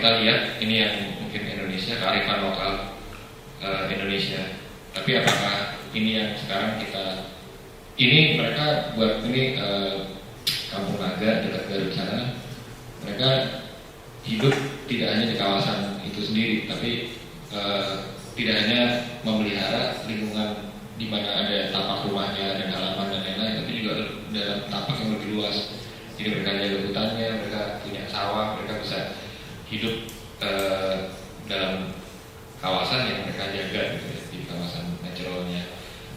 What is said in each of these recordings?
kita lihat ini yang mungkin Indonesia, kearifan lokal Indonesia. Tapi apakah ini yang sekarang ini mereka buat ini Kampung Naga dekat Garut sana, mereka hidup tidak hanya di kawasan itu sendiri, tapi tidak hanya memelihara lingkungan di mana ada tapak rumahnya dan halaman dan lain-lain, tapi juga dalam tapak yang lebih luas. Jadi mereka jaga hutannya, mereka punya sawah, mereka bisa hidup dalam kawasan yang mereka jaga gitu ya, di kawasan naturalnya.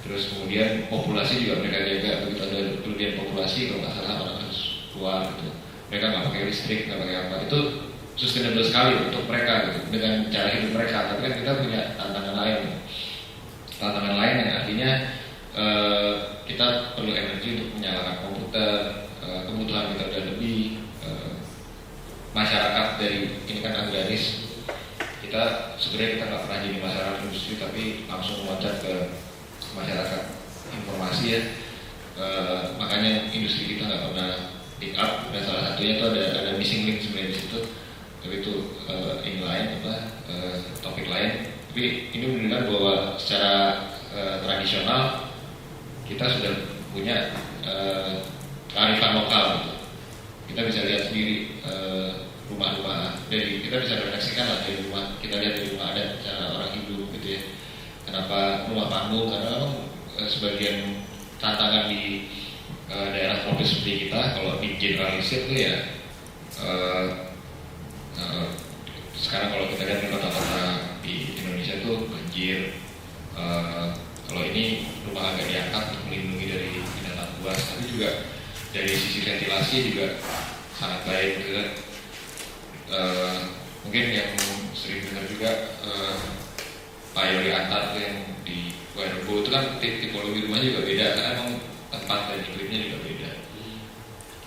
Terus kemudian populasi juga mereka jaga, begitu ada kelebihan populasi kalau nggak salah orang harus keluar gitu. Mereka nggak pakai listrik, nggak pakai apa, itu sustainable sekali untuk mereka gitu, dengan cara hidup mereka. Tapi kan kita punya tantangan lain yang artinya kita perlu energi untuk menyalakan komputer, kebutuhan kita udah lebih, masyarakat dari ini kan agraris, kita sebenarnya kita nggak pernah jadi masyarakat industri, tapi langsung meloncat ke masyarakat informasi ya. Makanya industri kita nggak pernah pick up, dan salah satunya itu ada missing link sebenarnya di situ. Tapi itu ini lain topik lain. Tapi ini menunjukkan bahwa secara tradisional kita sudah punya kearifan lokal gitu. Kita bisa lihat sendiri rumah-rumah, dari kita bisa refleksikan lah dari rumah, kita lihat dari rumah adat cara orang hidup gitu ya. Kenapa rumah panggung? Karena memang sebagian tantangan di daerah tropis seperti kita, kalau di generalisir tuh ya sekarang kalau kita lihat di kota-kota di Indonesia tuh banjir. Kalau ini rumah agak diangkat untuk melindungi dari binatang buas, tapi juga dari sisi ventilasi juga sangat baik gitu kan. Mungkin yang sering dengar juga Pak Yori Antar tuh yang di Wairebo itu kan tipologi rumahnya juga beda, karena memang tempat dan iklimnya juga beda.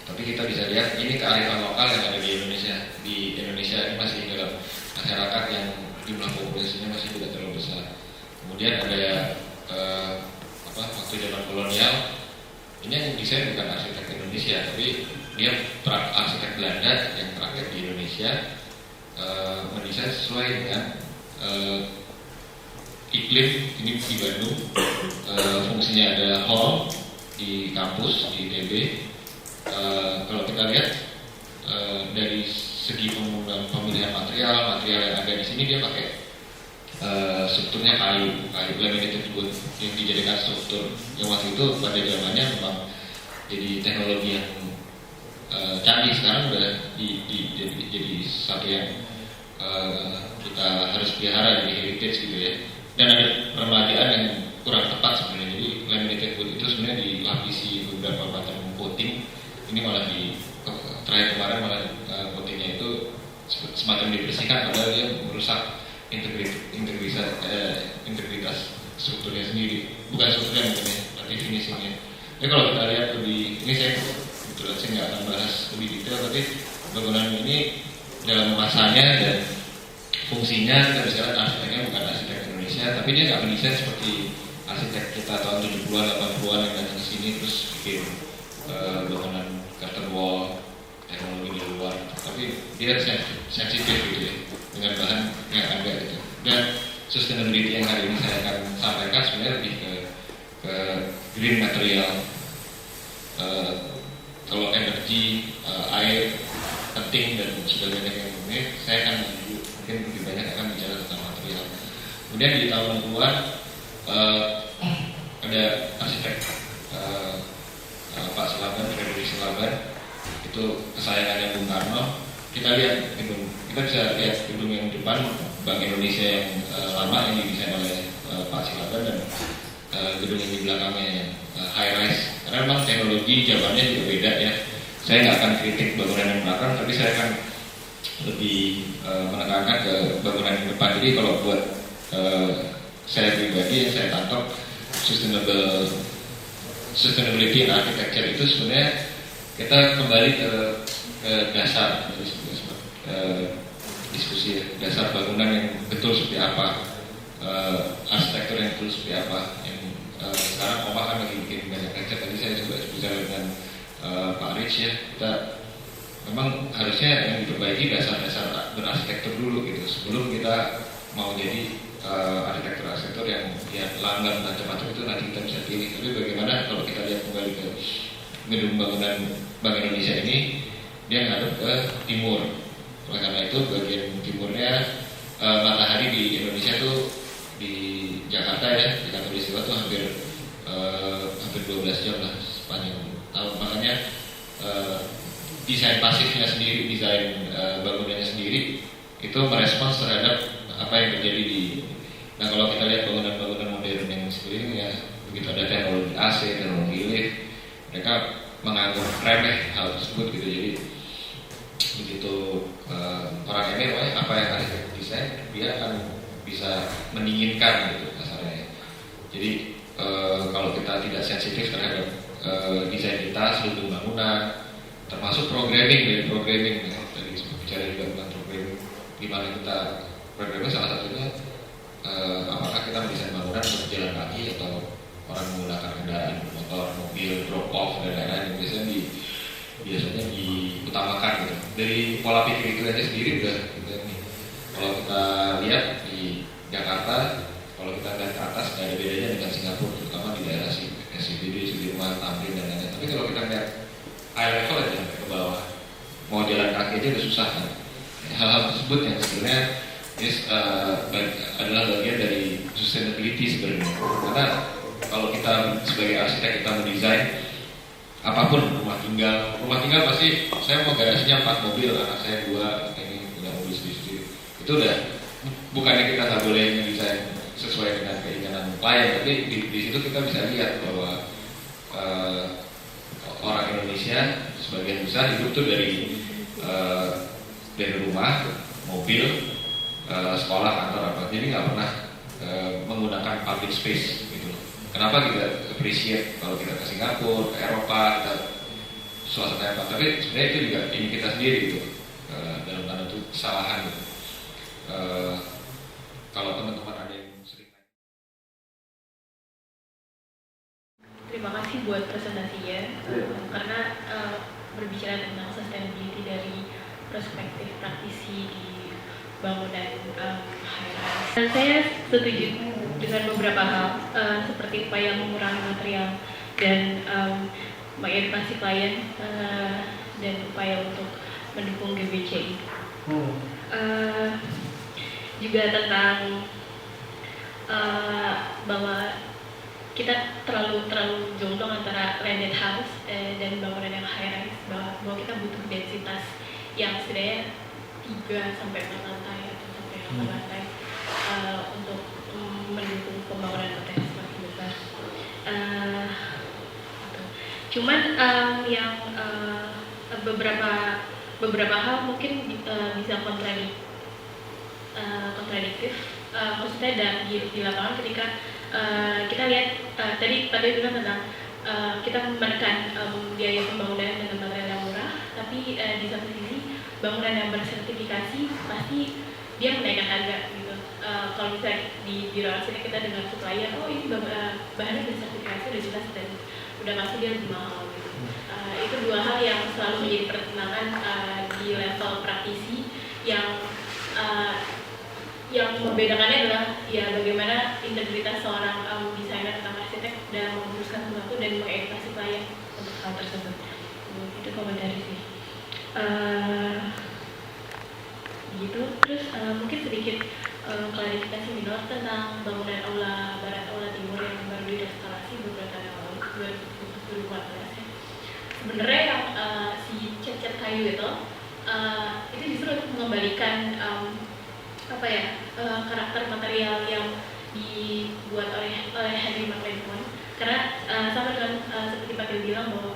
Tapi kita bisa lihat ini kearifan lokal yang ada di Indonesia. Di Indonesia ini masih dalam masyarakat yang jumlah populasinya masih tidak terlalu besar. Kemudian ada waktu zaman kolonial, ini yang desain bukan arsitek Indonesia, tapi dia arsitek Belanda yang terakhir di Indonesia, mendesain sesuai dengan iklim. Ini di Bandung, fungsinya ada hall di kampus di ITB. Kalau kita lihat dari segi pemilihan material yang ada di sini, dia pakai strukturnya kayu laminated wood yang dijadikan struktur yang waktu itu pada zamannya memang jadi teknologi yang canggih. Sekarang udah jadi satu yang kita harus pelihara, jadi heritage gitu ya. Dan ada peremajaan yang kurang tepat sebenarnya. Jadi laminated wood itu sebenarnya dilapisi beberapa pattern coating. Ini malah terakhir kemarin malah coatingnya itu semakin dibersihkan, padahal dia merusak integritas strukturnya sendiri. Bukan strukturnya mungkin ya, tapi finishingnya. Jadi kalau kita lihat lebih, ini saya nggak akan bahas lebih detail, tapi bangunan ini dalam masanya dan fungsinya kita bisa lihat arsiteknya bukan arsitek Indonesia, tapi dia nggak mendesain seperti arsitek kita tahun 70-an, 80-an yang datang ke sini terus bikin bangunan curtain wall, teknologi di luar, tapi dia sensitif gitu ya dengan bahan yang ada gitu. Dan sustainability yang hari ini saya akan sampaikan sebenarnya lebih ke green material. Kalau energi, air penting dan sebagainya yang ini, saya akan mungkin lebih banyak akan bicara tentang material. Kemudian di tahun 60-an ada arsitek Pak Selaban, Frederick Selaban, itu kesayangannya Bung Karno. Kita lihat gedung, kita bisa lihat gedung yang depan Bank Indonesia yang lama yang didesain oleh Pak Selaban, dan gedung yang di belakangnya yang high rise. Karena memang teknologi zamannya juga beda ya. Saya nggak akan kritik bangunan yang belakang, tapi saya akan lebih menekankan ke bangunan yang depan. Jadi kalau buat saya pribadi yang saya tangkap, sustainability in architecture itu sebenarnya kita kembali ke dasar diskusi ya, dasar bangunan yang betul seperti apa, arsitektur yang betul seperti apa. Yang sekarang Oma kan lagi bikin banyak lecture, tadi saya juga bicara dengan Pak Rich ya, kita memang harusnya yang diperbaiki dasar-dasar berarsitektur dulu gitu sebelum kita mau jadi arsitektur yang langgar macam-macam itu nanti kita bisa pilih. Tapi bagaimana kalau kita lihat kembali ke gedung bangunan Bank Indonesia ini, dia ngadep ke timur. Oleh karena itu bagian timurnya matahari di Indonesia tuh di Jakarta ya, di Katolik tuh hampir 12 jam lah sepanjang tahun. Makanya desain pasifnya sendiri, desain bangunannya sendiri itu merespons terhadap apa yang terjadi di. Nah kalau kita lihat bangunan-bangunan modern yang sekeliling ya, begitu ada teknologi AC, teknologi lift, mereka menganggap remeh hal tersebut gitu. Jadi begitu orang ini apa yang arsitek desain, dia akan bisa mendinginkan gitu kasarnya. Jadi kalau kita tidak sensitif terhadap desain kita, seluruh bangunan, termasuk programming ya. Tadi bicara juga tentang programming, gimana kita programming salah satunya apakah kita mendesain bangunan untuk jalan kaki atau orang menggunakan kendaraan motor, mobil, drop off dan lain-lain yang biasanya diutamakan gitu. Dari pola pikir itu aja sendiri udah gitu nih. Kalau kita lihat di Jakarta, kalau kita lihat ke atas nggak ada bedanya dengan Singapura, terutama di daerah SCBD, Sudirman, Tamrin dan lain-lain. Tapi kalau kita lihat eye level aja sampai ke bawah, mau jalan kaki aja udah susah kan. Hal-hal tersebut yang sebenarnya adalah bagian dari sustainability sebenarnya. Karena kalau kita sebagai arsitek kita mendesain apapun rumah tinggal pasti saya mau garasinya 4 mobil, anak saya 2, ini punya mobil sendiri. Itu udah bukannya kita nggak boleh mendesain sesuai dengan keinginan klien, tapi di situ kita bisa lihat bahwa orang Indonesia sebagian besar hidup tuh dari rumah, mobil, sekolah, kantor apa. Jadi nggak pernah menggunakan public space gitu. Kenapa kita appreciate kalau kita ke Singapura, ke Eropa, kita suasana apa? Tapi sebenarnya itu juga ini kita sendiri gitu. Dalam tanda itu kesalahan gitu. Kalau teman-teman ada yang sering. Terima kasih buat presentasinya, karena berbicara tentang sustainability dari perspektif praktisi di bangunan high-rise. Dan saya setuju dengan beberapa hal, seperti upaya mengurangi material dan mengedukasi klien dan upaya untuk mendukung GBCI. Juga tentang bahwa kita terlalu jomplang antara landed house dan bangunan yang high-rise, bahwa kita butuh densitas yang setidaknya 3 sampai 4 lantai atau sampai 8 lantai untuk mendukung pembangunan potensi semakin besar. Cuman yang beberapa hal mungkin bisa kontradiktif. Maksudnya di lapangan ketika kita lihat tadi bilang tentang kita menekan biaya pembangunan dengan material yang murah, tapi di satu sisi bangunan yang bersertifikasi pasti dia menaikkan harga gitu. Kalau misalnya di biro arsitek kita dengan supplier, oh ini bahannya bersertifikasi udah jelas dan udah pasti dia lebih mahal gitu. Itu 2 hal yang selalu menjadi pertimbangan di level praktisi yang membedakannya adalah ya bagaimana integritas seorang desainer atau arsitek dalam memutuskan sesuatu dan mengedukasi klien untuk hal tersebut. Itu komentar sih. Gitu. Terus mungkin sedikit klarifikasi minor tentang bangunan aula barat aula timur yang baru direstorasi beberapa tahun yang lalu 2014 ya. Sebenarnya yang si cat kayu itu justru untuk mengembalikan karakter material yang dibuat oleh Henry McLeod. Karena sama dengan seperti Pak Dio bilang bahwa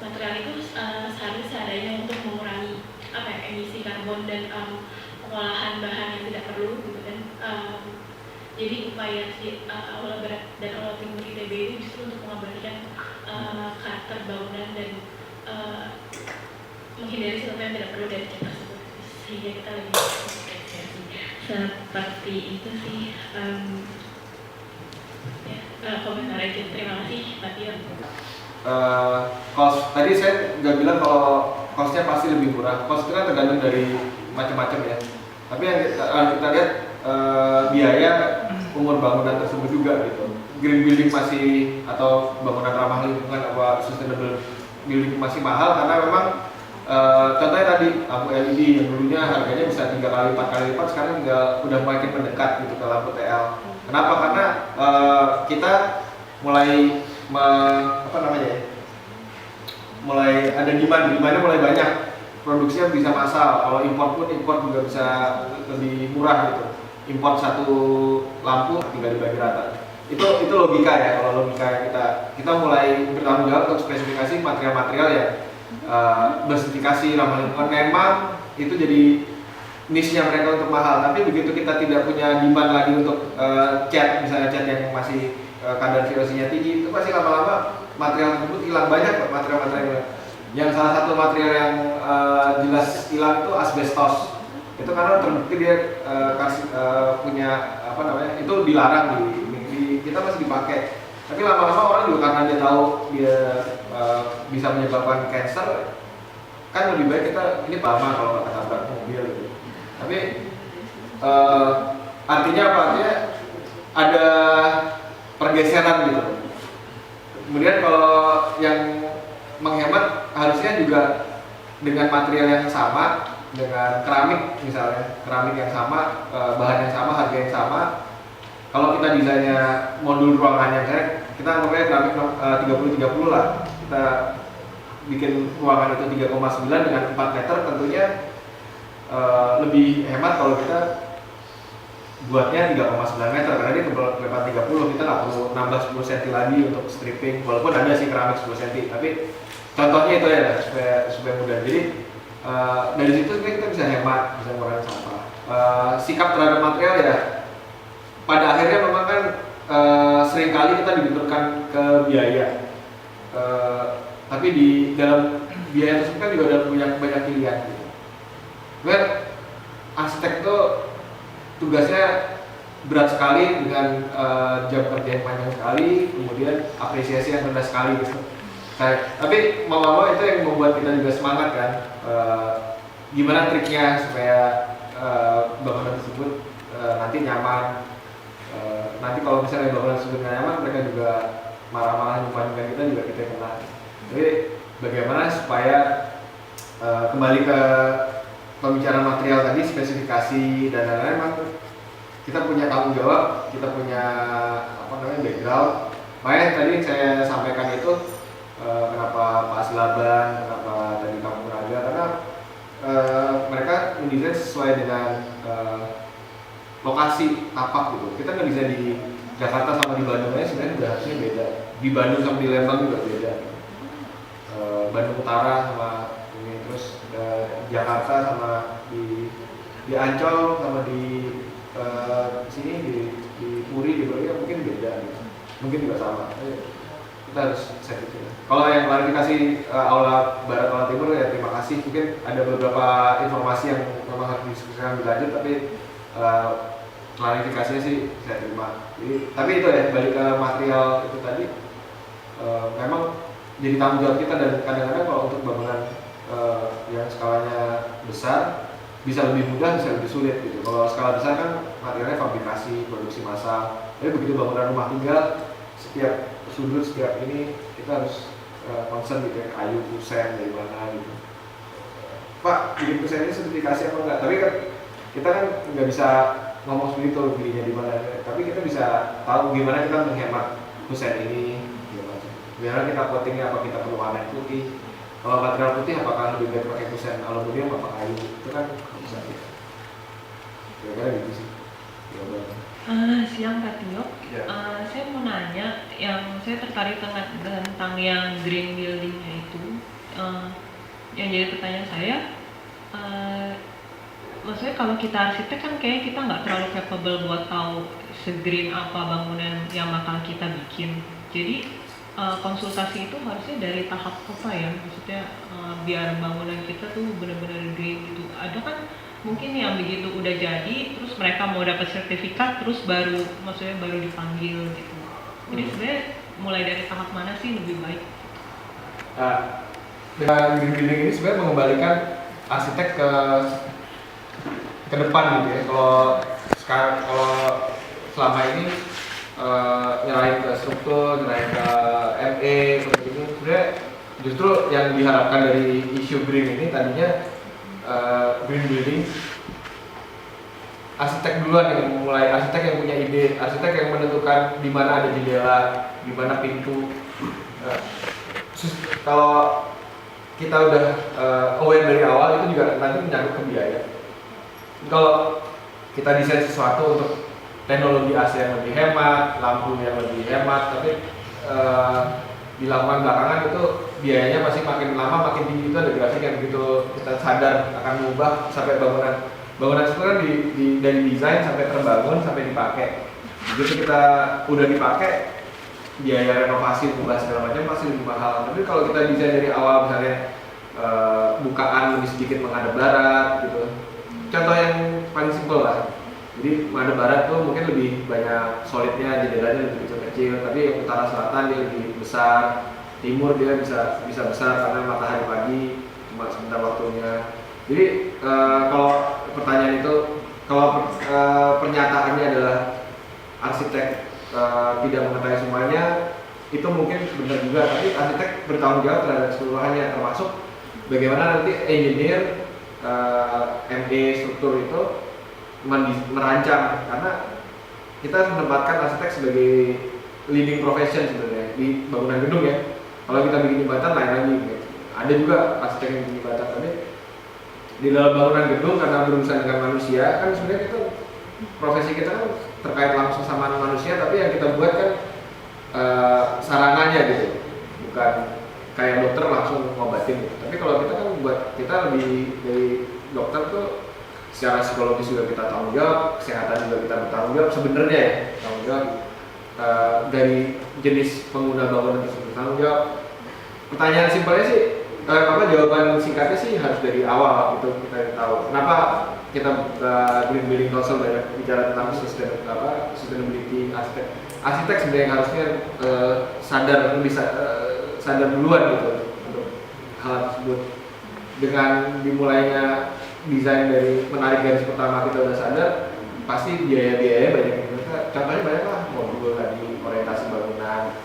material itu seharusnya seadanya untuk mengurangi emisi karbon dan pengolahan bahan yang tidak perlu gitu kan. Jadi upaya si aula barat dan aula timur ITB ini justru untuk mengabadikan karakter bangunan dan menghindari sesuatu yang tidak perlu dari cat tersebut, sehingga kita lebih apresiasi seperti itu sih. Komentar aja. Terima kasih Pak Tio. Kalau tadi saya nggak bilang kalau cost-nya pasti lebih murah. Cost itu kan tergantung dari macam-macam ya. Tapi yang kita lihat biaya umur bangunan tersebut juga gitu. Green building masih atau bangunan ramah lingkungan apa sustainable building masih mahal karena memang contohnya tadi lampu LED yang dulunya harganya bisa 3 kali 4 kali lipat sekarang udah makin mendekat gitu ke lampu TL. Kenapa? Karena kita mulai mulai ada demandnya mulai banyak, produksinya bisa massal. Kalau import juga bisa lebih murah gitu. Import satu lampu tinggal dibagi rata. Itu logika ya. Kalau logika kita mulai bertanggung jawab untuk spesifikasi material-material yang bersertifikasi ramah lingkungan. Memang itu jadi niche-nya mereka untuk mahal. Tapi begitu kita tidak punya demand lagi untuk cat, misalnya cat yang masih kadar VOC-nya tinggi, itu pasti lama-lama material tersebut hilang banyak material-material. Yang salah satu material yang jelas hilang itu asbestos. Itu karena terbukti dia punya itu dilarang di kita masih dipakai. Tapi lama-lama orang juga karena dia tahu dia bisa menyebabkan cancer, kan lebih baik kita ini lama kalau nggak ketabrak mobil gitu. Tapi artinya apa? Artinya ada pergeseran gitu. Kemudian kalau yang menghemat harusnya juga dengan material yang sama, dengan keramik misalnya, keramik yang sama, bahan yang sama, harga yang sama. Kalau kita desainnya modul ruangannya, misalnya kita anggapnya keramik 30-30 lah, kita bikin ruangan itu 3,9 dengan 4 meter, tentunya lebih hemat kalau kita buatnya 3,9 meter karena dia lebar 30, kita nggak perlu nambah 10 cm lagi untuk stripping, walaupun ada sih keramik 10 cm, tapi contohnya itu ya supaya mudah. Jadi dari situ kita bisa hemat, bisa mengurangi sampah. Sikap terhadap material ya pada akhirnya memang kan seringkali kita dibenturkan ke biaya, tapi di dalam biaya tersebut kan juga ada banyak pilihan. Arsitek itu tugasnya berat sekali dengan jam kerja yang panjang sekali, kemudian apresiasi yang rendah sekali gitu. Tapi mau itu yang membuat kita juga semangat kan. Gimana triknya supaya bangunan tersebut nanti nyaman. Nanti kalau misalnya bangunan tersebut nggak nyaman, mereka juga marah-marah membandingkan kita juga kita kena. Jadi bagaimana supaya kembali ke pembicaraan material tadi, spesifikasi dan lain-lain, memang kita punya tanggung jawab, kita punya background. Makanya tadi saya sampaikan itu kenapa Pak Silaban, kenapa tadi Kampung Naga, karena mereka mendesain sesuai dengan lokasi tapak gitu. Kita nggak bisa di Jakarta sama di Bandung aja sebenarnya udah harusnya beda. Di Bandung sama di Lembang juga beda. Bandung Utara sama ini, terus Jakarta sama di Ancol sama di sini di Puri, di Bali mungkin beda gitu. Mungkin juga sama. Kita harus set itu. Kalau yang klarifikasi aula barat aula timur ya terima kasih. Mungkin ada beberapa informasi yang memang harus didiskusikan lebih lanjut, tapi klarifikasinya sih saya terima. Tapi itu ya balik ke material itu tadi, memang jadi tanggung jawab kita, dan kadang-kadang kalau untuk bangunan yang skalanya besar bisa lebih mudah, bisa lebih sulit gitu. Kalau skala besar kan materialnya fabrikasi, produksi massal. Tapi begitu bangunan rumah tinggal, setiap sudut, setiap ini kita harus concern gitu ya, kayu, kusen, dari mana gitu. Pak, bikin kusen ini sertifikasi apa enggak? Tapi kan kita kan nggak bisa ngomong seperti itu belinya di mana. Tapi kita bisa tahu gimana kita menghemat kusen ini, gimana kita coatingnya, apa kita perlu warna putih. Kalau material putih apakah lebih baik pakai kusen aluminium apa kayu? Itu kan bisa ya. Kira-kira gitu sih. Siang Kak Tio, saya mau nanya, yang saya tertarik tentang yang green buildingnya itu, yang jadi pertanyaan saya, maksudnya kalau kita arsitek kan kayak kita nggak terlalu capable buat tahu segreen apa bangunan yang bakal kita bikin. Jadi konsultasi itu harusnya dari tahap apa ya? Maksudnya biar bangunan kita tuh benar-benar green gitu. Ada kan mungkin yang begitu udah jadi, terus mereka mau dapat sertifikat, terus baru dipanggil gitu. Jadi sebenarnya mulai dari tahap mana sih lebih baik? dengan green building ini sebenarnya mengembalikan arsitek ke depan gitu ya. Kalau selama ini nyerahin ke struktur, nyerahin ke ME seperti ini, sebenarnya justru yang diharapkan dari isu green ini tadinya green building arsitek duluan yang mulai, arsitek yang punya ide, arsitek yang menentukan di mana ada jendela, di mana pintu. Kalau kita udah aware dari awal, itu juga nanti menyangkut ke biaya. Kalau kita desain sesuatu untuk teknologi AC yang lebih hemat, lampu yang lebih hemat, tapi dilakukan belakangan itu biayanya pasti makin lama makin tinggi. Itu ada grafik yang begitu kita sadar akan mengubah sampai bangunan itu kan dari desain sampai terbangun sampai dipakai. Begitu kita udah dipakai, biaya renovasi ubah segala macam pasti lebih mahal. Tapi kalau kita desain dari awal, misalnya bukaan lebih sedikit menghadap barat gitu. Contoh yang paling simpel lah. Jadi menghadap barat tuh mungkin lebih banyak solidnya, jendelanya lebih kecil-kecil, tapi yang utara selatan dia lebih besar, timur dia bisa besar karena matahari pagi cuma sebentar waktunya. Jadi kalau pertanyaan itu, kalau pernyataannya adalah arsitek tidak mengetahui semuanya, itu mungkin benar juga, tapi arsitek bertanggung jawab terhadap keseluruhannya, termasuk bagaimana nanti engineer ME struktur itu merancang, karena kita menempatkan arsitek sebagai leading profession sebenarnya di bangunan gedung ya. Kalau kita bikin jembatan lain lagi, gitu. Ada juga arsitek yang bikin jembatan, tapi di dalam bangunan gedung karena berurusan dengan manusia kan sebenarnya itu profesi kita kan terkait langsung sama manusia, tapi yang kita buat kan sarananya gitu, bukan kayak dokter langsung ngobatin gitu. Tapi kalau kita kan buat, kita lebih dari dokter tuh secara psikologis juga kita tanggung jawab, kesehatan juga kita bertanggung jawab sebenarnya ya, tanggung jawab dari jenis pengguna bangunan tersebut tanggung jawab. Pertanyaan simpelnya sih, jawaban singkatnya sih harus dari awal gitu kita tahu. Kenapa kita Green Building Council banyak bicara tentang sustainability arsitek sebenarnya yang harusnya sadar duluan gitu untuk hal tersebut. Dengan dimulainya desain dari menarik garis pertama kita udah sadar, pasti biaya-biaya banyak yang kita, contohnya banyak lah, modul tadi, orientasi bangunan,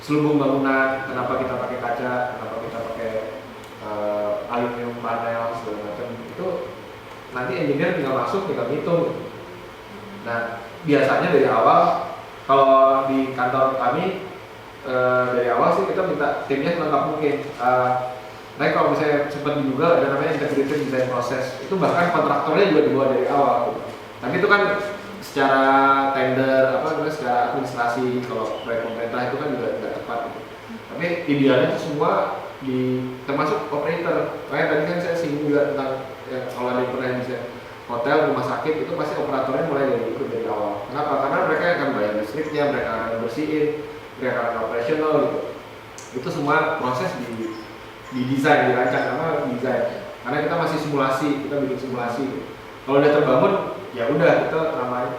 selubung bangunan, kenapa kita pakai kaca, kenapa kita pakai aluminium panel segala macam, itu nanti engineer tinggal masuk, tinggal hitung. Nah biasanya dari awal, kalau di kantor kami dari awal sih kita minta timnya selengkap mungkin. Nah kalau misalnya sempat diduga ada namanya integrated design process, itu bahkan kontraktornya juga dibuat dari awal. Tapi itu kan secara tender, secara administrasi, kalau proyek pemerintah itu kan juga tidak tepat gitu. Tapi idealnya itu semua termasuk operator. Kayak tadi kan saya singgung juga tentang kalau ada yang pernah desain hotel, rumah sakit, itu pasti operatornya mulai dari awal. Kenapa? Karena mereka akan bayar listriknya, mereka akan bersihin, mereka akan operasional gitu. Itu semua proses di desain, dirancang karena kita masih simulasi, kita bikin simulasi gitu. Kalau udah terbangun ya udah, kita namanya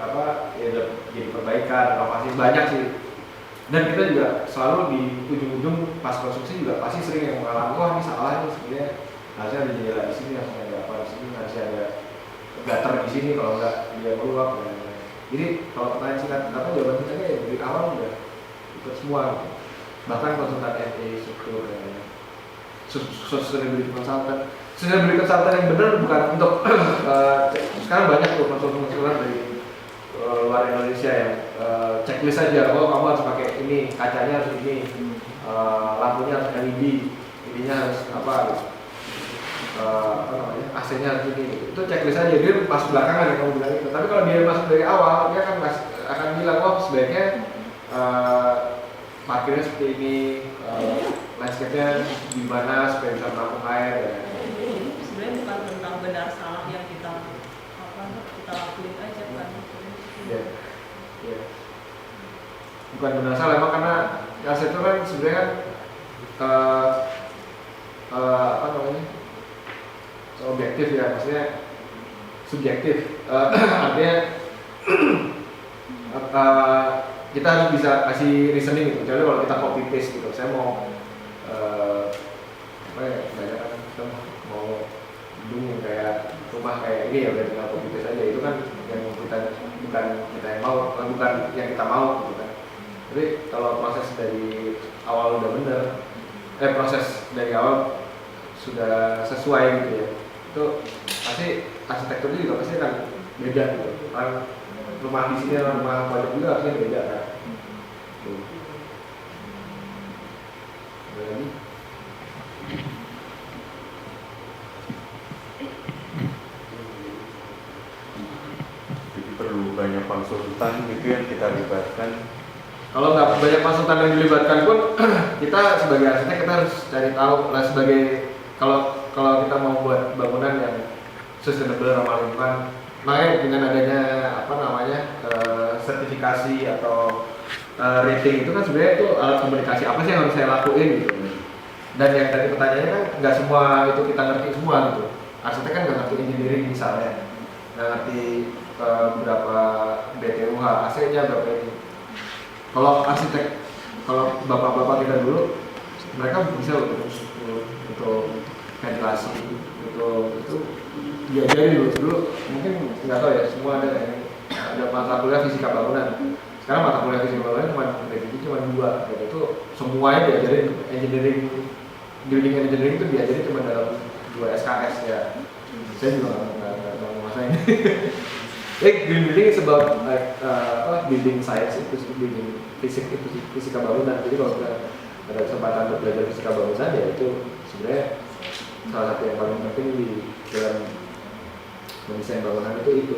jadi perbaikan, inovasi banyak sih. Dan kita juga selalu di ujung-ujung pas konstruksi juga pasti sering yang mengalami, wah ini salah nih, sebenarnya harusnya ada jendela di sini, harusnya ada apa di sini, harusnya ada gutter di sini, kalau enggak dia meluap. Jadi kalau pertanyaan singkat apa jawaban kita ya dari awal udah ikut semua gitu. Bahkan konsultan ME struktur sustainability consultant yang benar bukan untuk sekarang banyak tuh konsultan dari luar Indonesia yang checklist aja, oh kamu harus pakai ini, kacanya harus ini, lampunya harus LED, ininya harus AC-nya harus ini. Itu checklist aja, dia masuk belakangan yang kamu bilang itu. Tapi kalau dia masuk dari awal, dia akan bilang, oh sebaiknya parkirnya seperti ini, landscape-nya gimana supaya bisa menampung air. Sebenarnya bukan tentang benar salah yang kita lakuin aja kan. Iya. Bukan benar salah, emang karena arsitektur kan sebenarnya objektif ya, maksudnya subjektif. Artinya kita harus bisa kasih reasoning gitu. Kecuali kalau kita copy paste gitu, saya mau rumah kayak ini ya udah tinggal copy paste aja, itu kan yang kita bukan kita yang mau, bukan yang kita mau gitu kan. Tapi kalau proses dari awal udah bener, proses dari awal sudah sesuai gitu ya, itu pasti arsitekturnya juga pasti kan beda gitu. Kan rumah di sini sama rumah pojok juga harusnya beda kan. Ada lagi? Jadi perlu banyak konsultan gitu yang kita libatkan. Kalau nggak banyak konsultan yang dilibatkan pun kita sebagai arsitek kita harus cari tahu lah, sebagai kalau kita mau buat bangunan yang sustainable ramah lingkungan, makanya dengan adanya sertifikasi atau rating itu kan sebenarnya itu alat komunikasi apa sih yang harus saya lakuin gitu. Dan yang tadi pertanyaannya kan nggak semua itu kita ngerti semua gitu. Arsitek kan nggak ngerti engineering misalnya, nggak ngerti berapa BTUH AC-nya berapa ini. Kalau arsitek, kalau bapak-bapak kita dulu, mereka bisa untuk ventilasi, itu diajarin dulu. Mungkin nggak tahu ya, semua ada mata kuliah fisika bangunan. Sekarang mata kuliah fisika bangunan cuma 2, dan itu semuanya diajarin engineering, building engineering itu diajarin cuma dalam 2 SKS ya. Saya juga nggak menguasain. Green building is about building science, itu building fisika bangunan. Jadi kalau kita ada kesempatan untuk belajar fisika bangunan ya itu sebenarnya salah satu yang paling penting di dalam mendesain bangunan itu.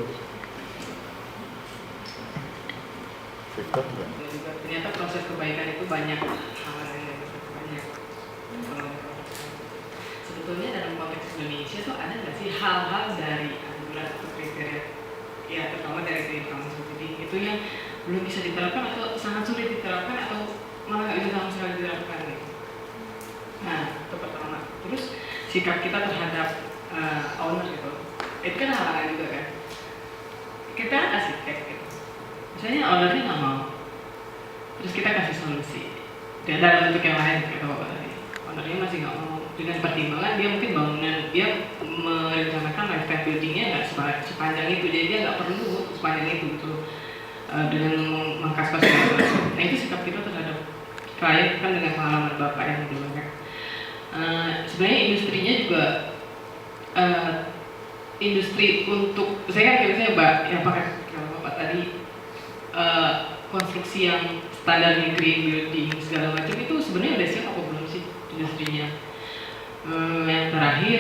Ternyata proses kebaikan itu banyak hal yang banyak. Sebetulnya dalam konteks Indonesia tuh ada nggak sih hal-hal dari aturan atau kriteria, ya terutama dari Green Council itu yang belum bisa diterapkan atau sangat sulit diterapkan atau malah nggak bisa sama sekali diterapkan gitu. Nah itu pertama. Terus sikap kita terhadap owner gitu, itu kan halangan juga kan. Kita arsitek gitu, misalnya ownernya nggak mau, terus kita kasih solusi dan dalam bentuk yang lain kayak bapak tadi, ownernya masih nggak mau dengan pertimbangan dia mungkin bangunan dia merencanakan lifetime buildingnya nggak sepanjang itu, jadi dia nggak perlu sepanjang itu gitu. Dengan memangkas kos. Nah itu sikap kita terhadap klien kan dengan pengalaman bapak yang lebih banyak. Sebenarnya industrinya juga industri untuk saya kan biasanya mbak yang pakai kalau bapak tadi konstruksi yang standarnya green building segala macam itu sebenarnya udah siap apa belum sih industrinya? Yang terakhir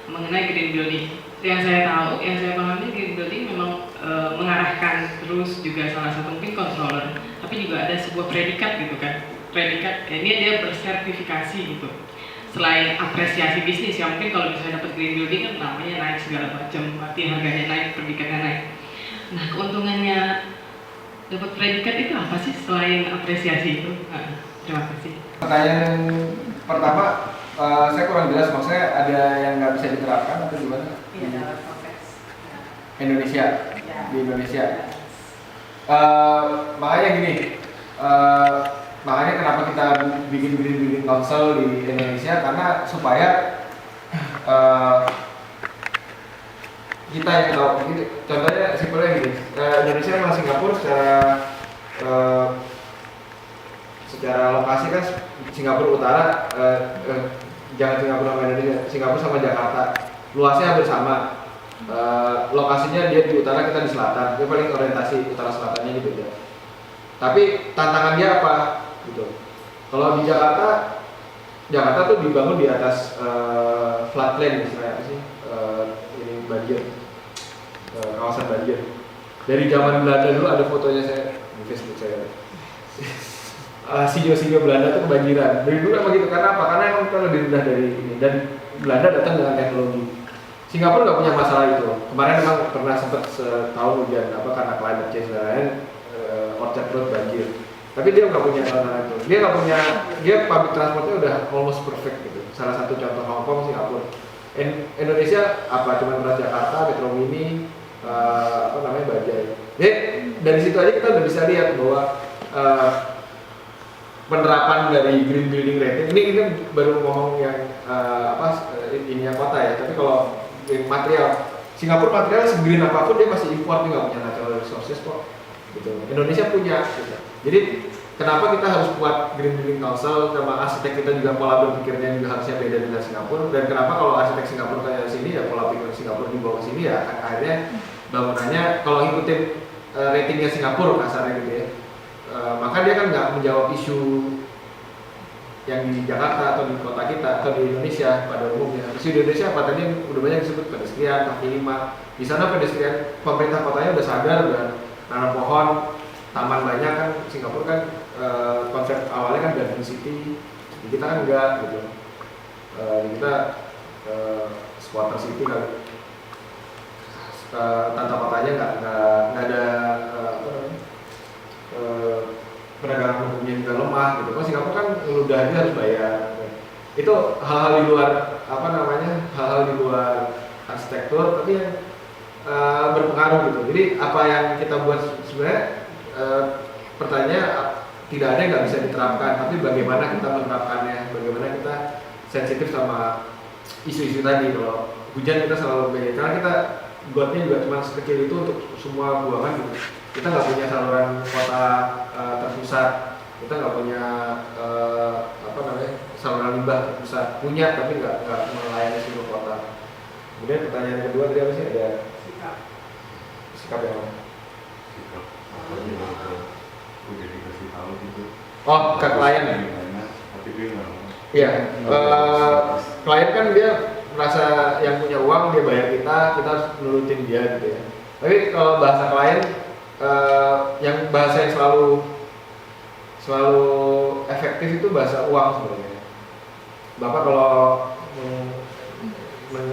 mengenai green building, yang saya tahu, yang saya pahami green building memang mengarahkan terus juga salah satu mungkin controller, tapi juga ada sebuah predikat gitu kan, predikat ini dia bersertifikasi gitu. Selain apresiasi bisnis yang mungkin kalau misalnya dapat green building kan namanya naik segala macam, berarti harganya naik, predikatnya naik. Nah keuntungannya dapat predikat itu apa sih selain apresiasi itu? Terima kasih. Pertanyaan pertama, saya kurang jelas, maksudnya ada yang nggak bisa diterapkan atau gimana? Iya dalam konteks Indonesia, di Indonesia. Makanya gini, makanya kenapa kita bikin Green Building Council di Indonesia, karena supaya kita yang tahu. Contohnya simpelnya gini, Indonesia sama Singapura secara lokasi kan Singapura Utara, jangan Singapura sama Indonesia, Singapura sama Jakarta luasnya hampir sama. Lokasinya dia di utara, kita di selatan, dia paling orientasi utara selatannya gitu ya. Tapi tantangan dia apa gitu? Kalau di Jakarta tuh dibangun di atas flatland misalnya apa sih, ini banjir, kawasan banjir. Dari zaman Belanda dulu ada fotonya saya di Facebook saya. Sinyo Belanda tuh kebanjiran. Dari dulu emang gitu, karena apa? Karena emang kita lebih rendah dari ini, dan Belanda datang dengan teknologi. Singapura nggak punya masalah itu. Kemarin memang pernah sempat setahun hujan karena climate change dan lain, Orchard Road banjir. Tapi dia nggak punya masalah itu. Dia public transportnya udah almost perfect gitu. Salah satu contoh Hong Kong, Singapura. Indonesia apa? Cuma Jakarta, Metro Mini, Bajaj. Dari situ aja kita udah bisa lihat bahwa penerapan dari green building rating ini baru ngomong yang ininya kota ya. Tapi kalau material Singapura material segreen apapun dia masih import, dia nggak punya natural resources kok. Gitu. Indonesia punya. Gitu. Jadi kenapa kita harus buat Green Building Council, sama arsitek kita juga pola berpikirnya juga harusnya beda dengan Singapura, dan kenapa kalau arsitek Singapura kayak sini ya pola pikir Singapura dibawa ke sini ya akhirnya bangunannya kalau ngikutin ratingnya Singapura kasarnya gitu ya, maka dia kan nggak menjawab isu yang di Jakarta atau di kota kita atau di Indonesia pada umumnya. Isu di Indonesia apa tadi udah banyak disebut pedestrian, kaki lima. Di sana pedestrian pemerintah kotanya udah sadar dan nanam pohon, taman banyak kan. Singapura kan konsep awalnya kan Garden City, di kita kan enggak gitu. Di kita squatter city kali. Tata kotanya nggak ada penegakan hukumnya juga lemah gitu. Kalau Singapura kan udah dia harus bayar. Itu hal-hal di luar hal-hal di luar arsitektur tapi yang berpengaruh gitu. Jadi apa yang kita buat sebenarnya pertanyaannya tidak ada yang nggak bisa diterapkan, tapi bagaimana kita menerapkannya, bagaimana kita sensitif sama isu-isu tadi. Kalau hujan kita selalu begini, karena kita gotnya juga cuma sekecil itu untuk semua buangan gitu. Kita nggak punya saluran kota terpusat, kita nggak punya saluran limbah terpusat, punya tapi nggak melayani seluruh kota. Kemudian pertanyaan kedua tadi apa sih, ada sikap yang mana? Sikap apa aja udah dikasih tahu gitu. Oh, ke klien ya? Tapi dia nggak mau. Iya, klien kan dia merasa yang punya uang dia bayar kita harus nurutin dia gitu ya. Tapi kalau bahasa klien, yang bahasa yang selalu efektif itu bahasa uang sebenarnya. Bapak kalau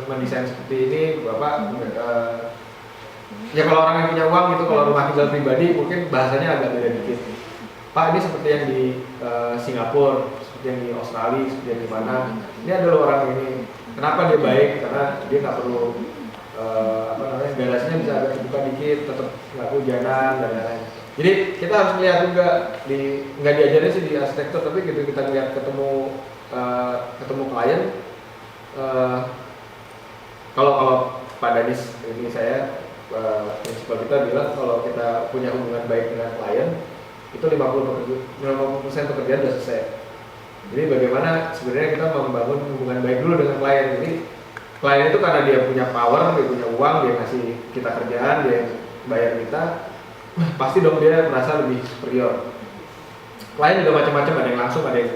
mendesain seperti ini, Bapak ya kalau orang yang punya uang itu, kalau rumah tinggal pribadi mungkin bahasanya agak beda dikit. Pak, ini seperti yang di Singapura, seperti yang di Australia, seperti yang di mana. Ini adalah orang ini. Kenapa dia baik? Karena dia nggak perlu garasinya bisa agak terbuka dikit, tetap nggak hujanan dan lain-lain. Jadi kita harus melihat juga nggak diajarin sih di arsitektur, tapi gitu kita lihat ketemu klien. Kalau Pak Danis ini saya prinsipal kita bilang kalau kita punya hubungan baik dengan klien itu 50% pekerjaan sudah selesai. Jadi bagaimana sebenarnya kita membangun hubungan baik dulu dengan klien. Jadi klien itu karena dia punya power, dia punya uang, dia ngasih kita kerjaan, dia bayar kita, pasti dong dia merasa lebih superior. Klien juga macam-macam, ada yang langsung, ada yang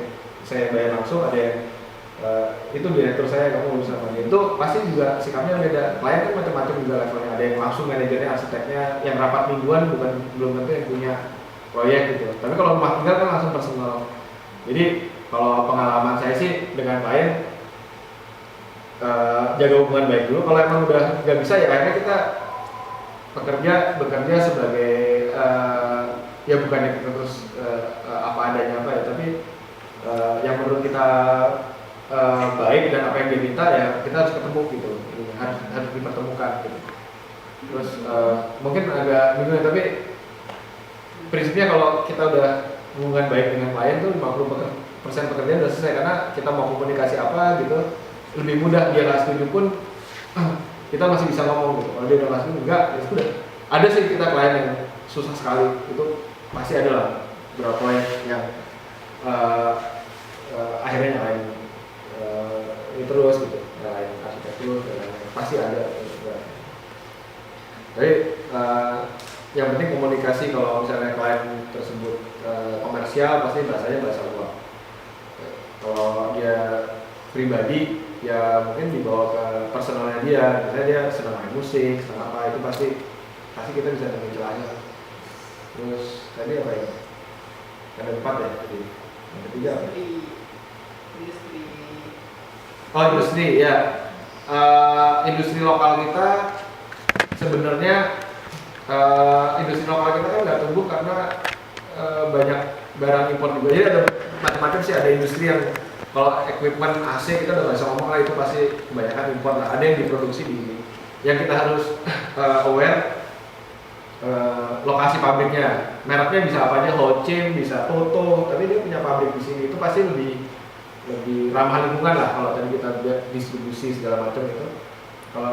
saya bayar langsung, ada yang itu direktur saya, kamu urus sama dia. Itu pasti juga sikapnya beda. Klien kan macam-macam juga levelnya, ada yang langsung manajernya, arsiteknya, yang rapat mingguan belum tentu yang punya proyek gitu. Tapi kalau rumah tinggal kan langsung personal. Jadi kalau pengalaman saya sih dengan klien jaga hubungan baik dulu. Kalau emang udah nggak bisa ya akhirnya kita bekerja sebagai ya bukannya kita terus apa adanya apa ya, tapi yang menurut kita baik dan apa yang dia minta ya kita harus ketemu gitu, harus dipertemukan gitu. Terus mungkin agak bingung tapi prinsipnya kalau kita udah hubungan baik dengan klien tuh 50% pekerjaan udah selesai, karena kita mau komunikasi apa gitu lebih mudah. Dia nggak setuju pun kita masih bisa ngomong gitu. Kalau dia udah nggak setuju enggak, ya sudah. Ada sih kita klien yang susah sekali, itu pasti ada lah beberapa proyek yang akhirnya nyalain ini terus gitu, nyalain arsitektur dan lain-lain. Pasti ada. Jadi yang penting komunikasi. Kalau misalnya klien tersebut komersial, pasti bahasanya bahasa uang. Kalau dia pribadi, ya mungkin dibawa ke personalnya dia. Misalnya dia senang main musik, senang apa, itu pasti kita bisa nemuin celahnya. Terus tadi apa ya? Ada 4 ya tadi. Yang ketiga apa? Oh, industri ya. Industri lokal kita sebenarnya industri lokal kita kan nggak tumbuh karena banyak barang impor juga. Jadi ada macam-macam sih. Ada industri yang kalau equipment AC kita udah nggak bisa ngomong lah, itu pasti kebanyakan impor lah. Ada yang diproduksi di sini. Yang kita harus aware lokasi pabriknya, mereknya bisa apa aja, Holcim, bisa Toto, tapi dia punya pabrik di sini. Itu pasti lebih ramah lingkungan lah kalau tadi kita lihat distribusi segala macam itu. Kalau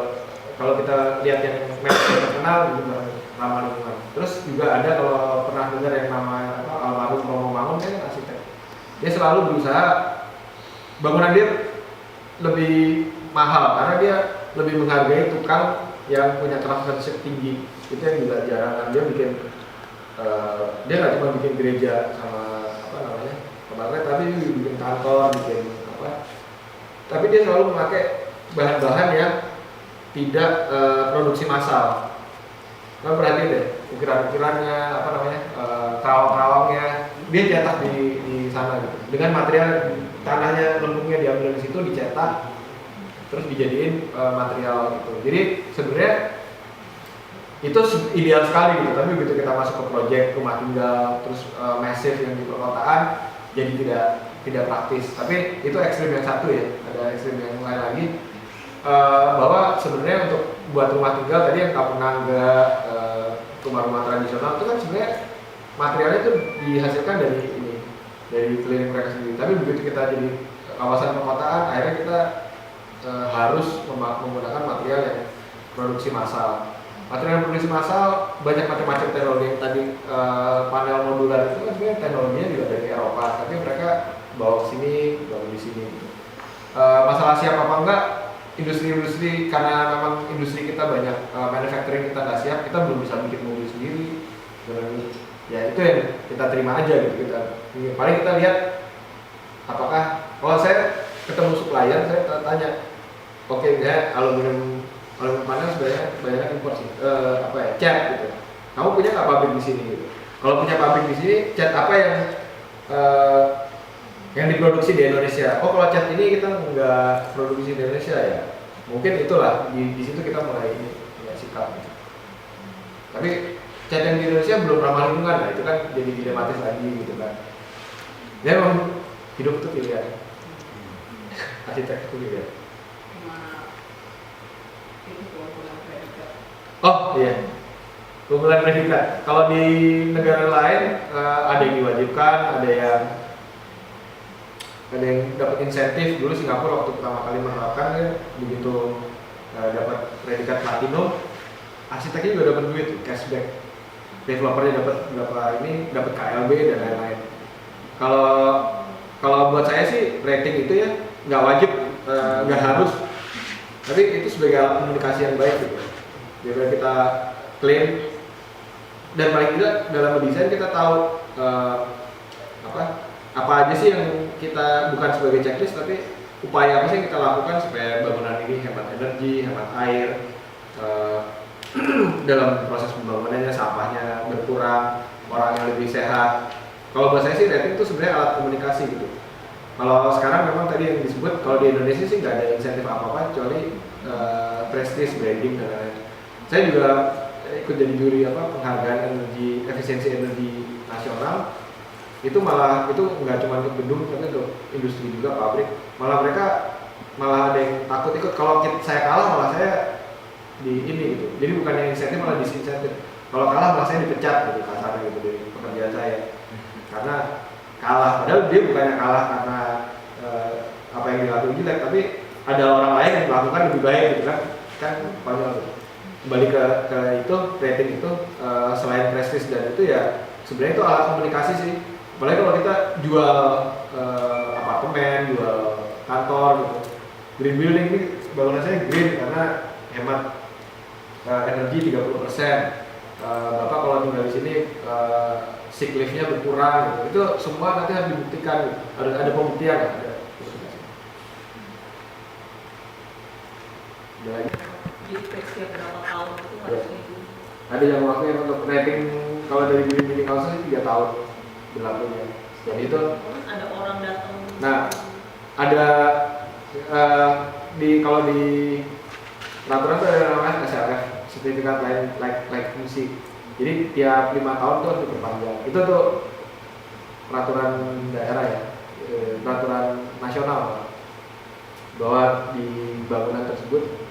kalau kita lihat yang merek yang terkenal itu ramah lingkungan. Terus juga ada kalau pernah dengar yang nama almarhum Romo Mangun kan arsitek. Dia selalu berusaha bangunan dia lebih mahal karena dia lebih menghargai tukang yang punya craftsmanship tinggi. Itu yang juga jarang kan, dia bikin dia nggak cuma bikin gereja sama kemarin, tapi bikin kantor, bikin apa. Tapi dia selalu memakai bahan-bahan yang tidak produksi massal. Kan perhatiin deh ukiran-ukirannya, kerawang-kerawangnya dia cetak di sana gitu. Dengan material tanahnya lempungnya diambil dari situ, dicetak, terus dijadiin material gitu. Jadi sebenarnya itu ideal sekali gitu. Tapi begitu kita masuk ke proyek rumah tinggal, terus massive yang di perkotaan, jadi tidak praktis. Tapi itu ekstrim yang satu ya. Ada ekstrim yang lain lagi. Bahwa sebenarnya untuk buat rumah tinggal tadi yang kampung nangga, rumah-rumah tradisional itu kan sebenarnya materialnya itu dihasilkan dari keliling mereka sendiri. Tapi begitu kita jadi kawasan perkotaan, akhirnya kita harus menggunakan material yang produksi massal. Material yang produksi massal banyak macam-macam teknologi. Yang tadi panel modular itu kan sebenarnya teknologinya juga dari Eropa, tapi mereka bawa ke sini, bawa di sini. Masalah siap apa enggak? Industri-industri, karena memang industri kita banyak manufacturing kita nggak siap, kita belum bisa bikin mobil sendiri. Ya itu yang kita terima aja gitu. Paling kita lihat apakah kalau saya ketemu supplier, saya tanya, oke ya aluminium panel sebenarnya banyak impor sih, cat gitu. Kamu punya nggak pabrik di sini? Gitu. Kalau punya pabrik di sini, cat apa yang diproduksi di Indonesia? Oh kalau cat ini kita nggak produksi di Indonesia ya, mungkin itulah di situ kita mulai punya sikap. Gitu. Tapi cat yang di Indonesia belum ramah lingkungan, nah itu kan jadi dilematis lagi gitu kan. Ya memang hidup itu pilihan, arsitek itu pilihan. Oh iya, keunggulan predikat. Kalau di negara lain ada yang diwajibkan, ada yang dapat insentif. Dulu Singapura waktu pertama kali menerapkan ya, begitu dapat predikat platinum, arsiteknya juga dapat duit, cashback. Developernya dapat berapa ini, dapat KLB dan lain-lain. Kalau buat saya sih rating itu ya nggak wajib, nggak harus, tapi itu sebagai alat komunikasi yang baik gitu. Jadi kita klaim dan paling tidak dalam mendesain kita tahu apa aja sih yang kita bukan sebagai checklist, tapi upaya apa sih yang kita lakukan supaya bangunan ini hemat energi, hemat air, dalam proses pembangunannya sampahnya berkurang, orangnya lebih sehat. Kalau buat saya sih rating itu sebenarnya alat komunikasi gitu. Kalau sekarang memang tadi yang disebut, kalau di Indonesia sih nggak ada insentif apa-apa kecuali prestige, branding dan lain-lain. Saya juga ikut jadi juri penghargaan efisiensi energi nasional. Itu nggak cuma untuk gedung, tapi untuk industri juga, pabrik. Mereka ada yang takut ikut. Kalau saya kalah malah saya di ini gitu. Jadi bukan yang insentif malah disinsentif. Kalau kalah malah saya dipecat gitu kasarnya gitu dari pekerjaan saya. Karena kalah, padahal dia bukannya kalah karena apa yang dilakukan jelek, tapi ada orang lain yang melakukan lebih baik gitu kan konyol gitu. Kembali ke itu, rating itu selain prestis dan itu ya sebenarnya itu alat komunikasi sih. Apalagi kalau kita jual apartemen, jual kantor gitu. Green building ini bangunan saya green karena hemat energi 30%. Bapak kalau tinggal di sini sick leave-nya berkurang gitu. Itu semua nanti harus dibuktikan gitu. Harus ada pembuktian kan? Jadi setiap berapa tahun itu harus itu. Ada yang waktunya untuk rating kalau dari green building council sih 3 tahun berlakunya. Jadi itu ada orang datang. Nah, ada kalau di peraturan itu ada namanya SLF, sertifikat layak fungsi. Jadi tiap 5 tahun itu harus diperpanjang. Itu tuh peraturan daerah ya, peraturan nasional bahwa di bangunan tersebut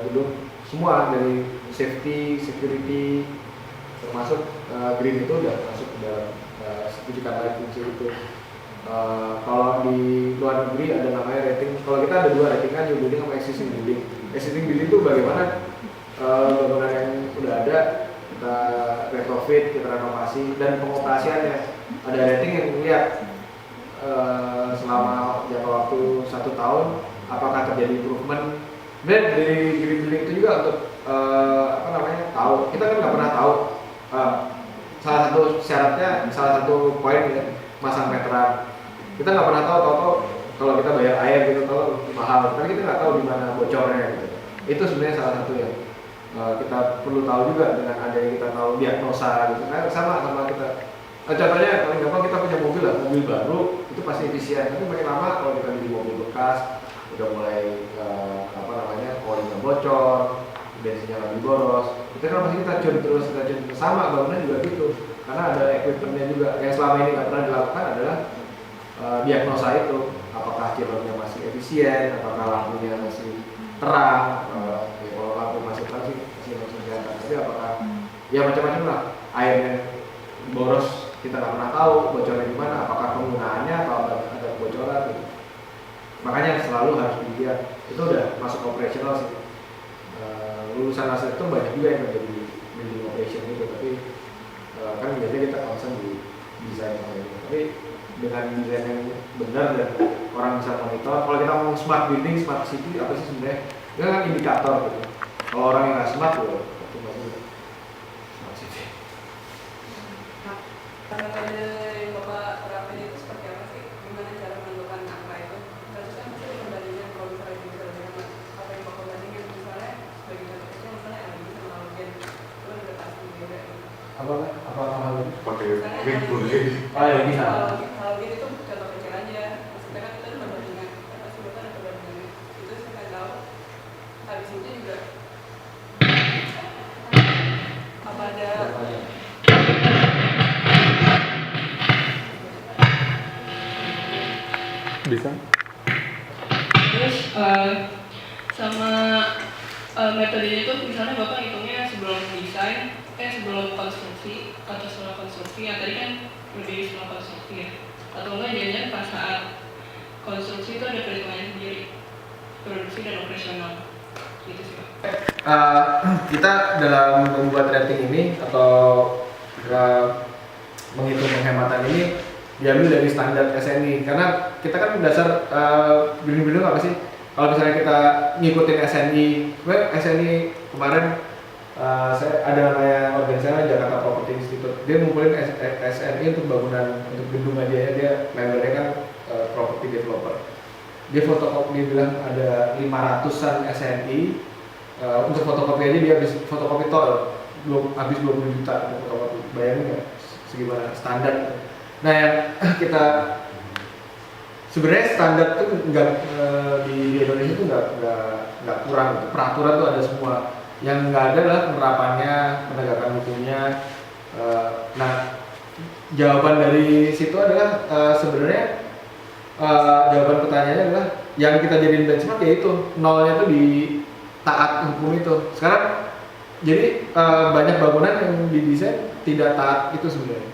gedung semua dari safety, security, termasuk green itu udah masuk ke dalam sertifikat layak fungsi itu. Kalau di luar negeri ada namanya rating. Kalau kita ada 2 rating kan, new building sama existing building. Existing building itu bagaimana bangunan yang udah ada kita retrofit, kita renovasi, dan pengoperasiannya. Ada rating yang melihat selama jangka waktu 1 tahun apakah terjadi improvement. Dan dari green building itu juga untuk tahu, kita kan nggak pernah tahu. Salah satu syaratnya, salah satu poin ya, masang meteran. Kita nggak pernah tahu kalau kita bayar air gitu kalau mahal, tapi kita nggak tahu di mana bocornya gitu. Itu sebenarnya salah satu yang kita perlu tahu juga dengan ada yang kita tahu diagnosa gitu. Nah, sama kita. Contohnya paling gampang kita punya mobil lah, mobil baru itu pasti efisien. Tapi makin lama kalau kita beli mobil bekas udah mulai olinya bocor, bensinnya lebih boros. Itu kan pasti kita cun terus sama bangunan juga gitu. Karena ada equipmentnya juga. Yang selama ini nggak pernah dilakukan adalah diagnosa itu, apakah chillernya masih efisien, apakah lampunya masih terang. Kalau lampu masih terang sih masih kelihatan. Tapi apakah ya macam-macam lah, airnya boros kita nggak pernah tahu bocornya di mana, apakah penggunaannya atau ada kebocoran gitu. Makanya selalu harus dilihat. Itu udah masuk operasional sih. Lulusan asal itu banyak juga yang menjadi building operation gitu, tapi kan biasanya kita concern di desain gitu. Tapi dengan desain yang benar dan orang bisa monitor. Kalau kita ngomong smart building, smart city apa sih sebenarnya? Itu kan indikator gitu. Kalau orang yang nggak smart itu masih smart city. Kalau yang Bapak terapkan itu seperti apa sih? Gimana cara menentukan angka itu? Terus kan pasti perbandingan kalau misalnya bisa dengan apa yang Bapak bandingin, misalnya bagi contoh kecil misalnya energi sama halogen itu kan udah pasti beda gitu. Apa hal ini? Pakai ring boleh. Ya bisa. Halogen itu contoh kecil aja. Maksudnya kan itu ada perbandingan. Kan pasti Bapak ada perbandingannya. Itu saya nggak tahu. Habis itu juga apa ada Bisa? Terus sama metodenya itu misalnya Bapak hitungnya sebelum desain, sebelum konstruksi atau setelah konstruksi. Ya tadi kan lebih setelah konstruksi ya. Atau enggak jangan pas saat konstruksi itu ada perhitungannya sendiri, produksi dan operasional. Gitu sih Pak. Kita dalam membuat rating ini atau menghitung penghematan ini diambil dari standar SNI, karena kita kan dasar building apa sih? Kalau misalnya kita ngikutin SNI kemarin saya ada namanya organisasi Jakarta Property Institute, dia ngumpulin SNI untuk bangunan untuk gedung aja ya, dia membernya kan property developer. Dia fotokopi, dia bilang ada 500-an SNI untuk fotokopi aja dia habis fotokopi tol habis 20 juta untuk fotokopi. Bayangin nggak segimana standar. Nah yang kita sebenarnya standar tuh nggak di Indonesia tuh nggak kurang gitu. Peraturan tuh ada semua. Yang nggak ada lah penerapannya, penegakan hukumnya. Nah jawaban dari situ adalah sebenarnya jawaban pertanyaannya adalah yang kita jadiin benchmark yaitu nolnya tuh di taat hukum itu. Sekarang jadi banyak bangunan yang didesain tidak taat itu sebenarnya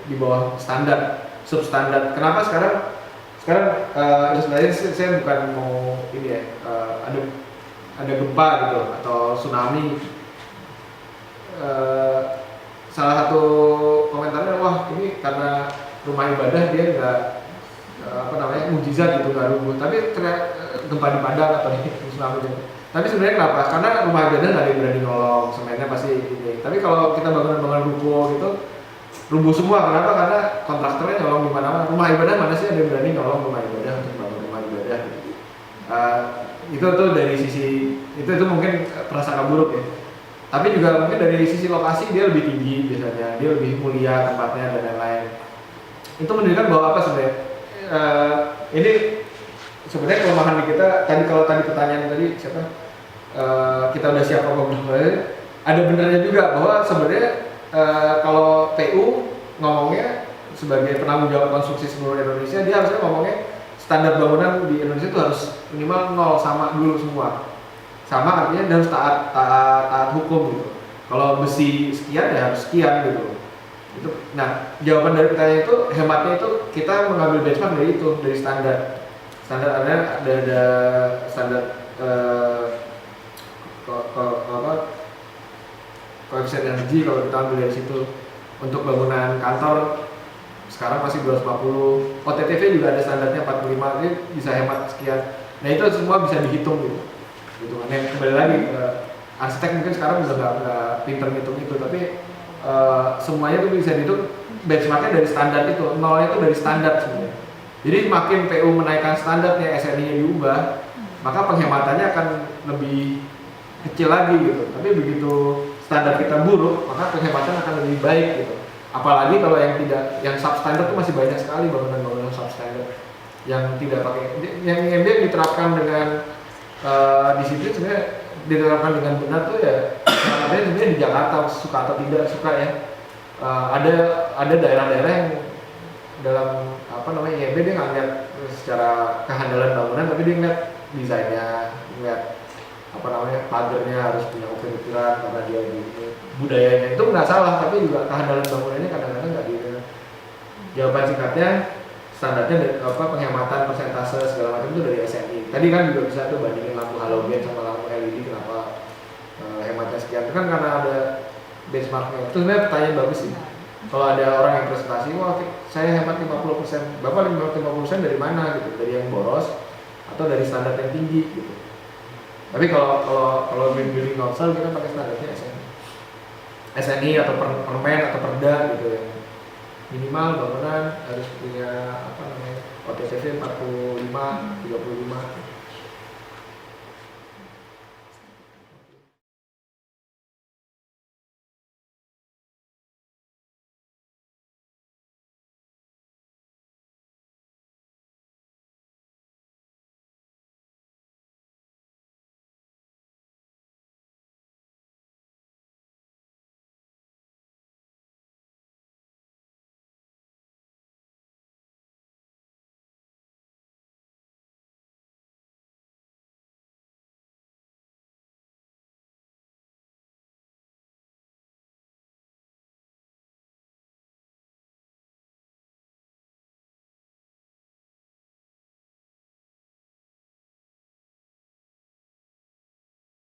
di bawah standar, substandar. Kenapa sekarang saya bukan mau ini ya, ada gempa gitu atau tsunami. Salah satu komentarnya, wah ini karena rumah ibadah dia nggak mujizat gitu, nggak rubuh. Tapi gempa di Padang atau di tsunami gitu. Tapi sebenarnya kenapa? Karena rumah ibadah nggak ada yang berani nolong, semennya pasti ini. Tapi kalau kita bangunan rubuh gitu, rubuh semua. Kenapa? Karena kontraktornya nyolong di mana-mana. Rumah ibadah mana sih ada yang berani nolong rumah ibadah untuk bangun rumah ibadah? Itu tuh dari sisi itu mungkin prasangka buruk ya. Tapi juga mungkin dari sisi lokasi dia lebih tinggi biasanya, dia lebih mulia tempatnya dan lain-lain. Itu menunjukkan bahwa apa sebenarnya? Ini sebenarnya kelemahan di kita. Kalau tadi pertanyaan tadi siapa? Kita udah siap apa belum? Ada benarnya juga bahwa sebenarnya kalau PU ngomongnya sebagai penanggung jawab konstruksi seluruh Indonesia, dia harusnya ngomongnya standar bangunan di Indonesia itu harus minimal 0 sama dulu semua. Sama artinya dia harus taat hukum gitu. Kalau besi sekian ya harus sekian gitu. Itu. Nah, jawaban dari pertanyaan itu hematnya itu kita mengambil benchmark dari itu, dari standar. Standar ada standar koefisien energi kalau kita ambil dari situ. Untuk bangunan kantor sekarang masih 250, OTTV juga ada standarnya 45, ini bisa hemat sekian. Nah itu semua bisa dihitung gitu. Hitungannya kembali lagi arsitek mungkin sekarang udah nggak pinter ngitung itu, tapi semuanya itu bisa dihitung. Benchmarknya dari standar itu, nolnya itu dari standar sebenarnya. Jadi makin PU menaikkan standarnya, SNI-nya diubah, maka penghematannya akan lebih kecil lagi gitu. Tapi begitu standar kita buruk, maka penghematan akan lebih baik gitu. Apalagi kalau yang substandard itu masih banyak sekali bangunan-bangunan substandard yang tidak pakai, yang IMB diterapkan dengan disiplin sebenarnya diterapkan dengan benar tuh ya. Sebenarnya di Jakarta suka atau tidak suka ya. Ada daerah-daerah yang dalam IMB dia nggak lihat secara kehandalan bangunan, tapi dia ngeliat desainnya, ngeliat pagernya harus punya ukir-ukiran karena dia budayanya itu nggak salah, tapi juga kehandalan bangunannya kadang-kadang nggak dilihat. Jawaban singkatnya standarnya penghematan persentase segala macam itu dari SNI. Tadi kan juga bisa tuh bandingin lampu halogen sama lampu LED kenapa hematnya sekian. Itu kan karena ada benchmarknya. Itu sebenarnya pertanyaan bagus sih. Kalau ada orang yang presentasi, wah saya hemat 50%, Bapak 50% dari mana gitu? Dari yang boros atau dari standar yang tinggi gitu. Tapi kalau building council kita pakai standarnya SNI atau permen atau perda gitu ya. Minimal bangunan harus punya OTCV 45, 35